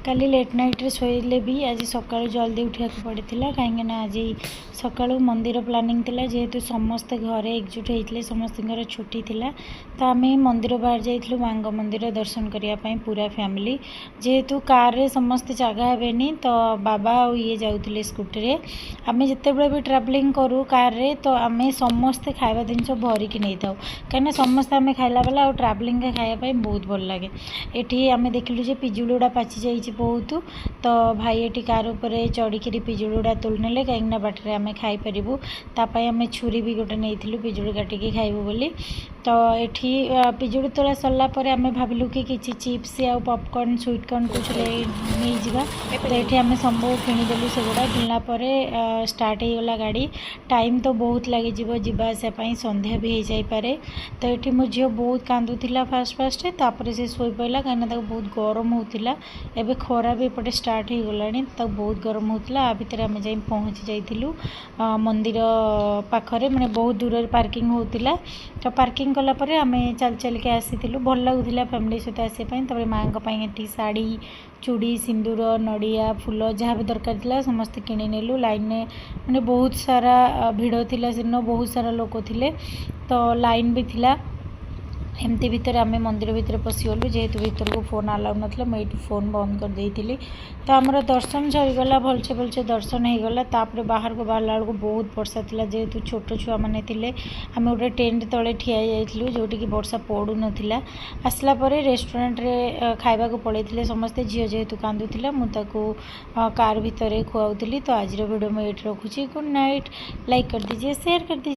काली late night रे शोले भी आज सकाळु जल्दी उठा पड़ता कहीं आज सकाळु मंदिर प्लानिंग थिला जेहेतु समस्ते घरे एकजुट होते समस्त छुट्टी थिला तो आम मंदिर बाहर जाइलु मांग मंदिर दर्शन करने पूरा फैमिली जेहेतु कार रे समस्ते जगह हेनी तो बाबा और ये जाऊे स्कूटी आम जिते भी ट्रावेलिंग करूँ कार रे तो आम समस्ते खाଇବା जिनस भरिकी नहीं था कहीं समस्ते आम खाइला बेला और ट्रावेलिंग खायापी बहुत भल लगे ये आम देखिलु पिजुली गुड़ा पाचि जाइए बहुत तो भाई ये कार उपर चढ़ी पिजुली गुड़ा तोड़ ने कहीं बाटर आम खाईपरू तापाई आम छुरी भी गोटे नहीं पिजुली काटिकी खाइबू बोली तो ये पिजुली तोड़ा सरला आम भाविलु कि किसी चिप्स या पॉपकॉर्न स्वीटकॉर्न कुछ नहीं जावा तो ये आम सब किणीदेलु से गुड़ा किणला स्टार्ट हो गला गाड़ी टाइम तो बहुत लगे जावासपाई संध्या भी हो जापे तो ये मो झील बहुत कांदुला फास्ट फास्ट तापर से शोई पड़ा कहीं बहुत गरम होता एवं खरा भी एपटे स्टार्ट हो गला तो बहुत गरम होता आ भितर आम जा पहुँची जाइलु मंदिर पाखरे मैंने बहुत दूर पार्किंग होता तो पार्किंग कलापर आम चल चल के आसीलु भल लगुला फैमिली सहित आसपाई माँ ये शाढ़ी चूड़ी सिंदूर नड़िया फूल जहाँ भी दरकार था समस्त किणी नेलु लाइन में मैंने बहुत सारा भिड़ थिला सेदिन बहुत सारा लोक थे तो लाइन भी थिला एमती भितर आम मंदिर भितर पशिगलु जेहेतु भीतर को फोन अलाउ नाला मुझे फोन बंद कर देती तो आमर दर्शन सरीगला भलसे भलसे दर्शन हो गला तापर बाहर को बाहर बेलू बहुत वर्षा था जेहेतु छोट छुआ मैंने थे आम गोटे टेंट तले ठिया जाइलु जोटि कि वर्षा पड़ू नाला आसला रेस्टोरेंट रे खाइबा को पड़े समस्ते झील जेहेतु कांदुला मुझे कार भितर खुआऊली तो आज वीडियो मैं ये रखुची गुड नाइट लाइक कर दीजिए शेयर कर दीजिए।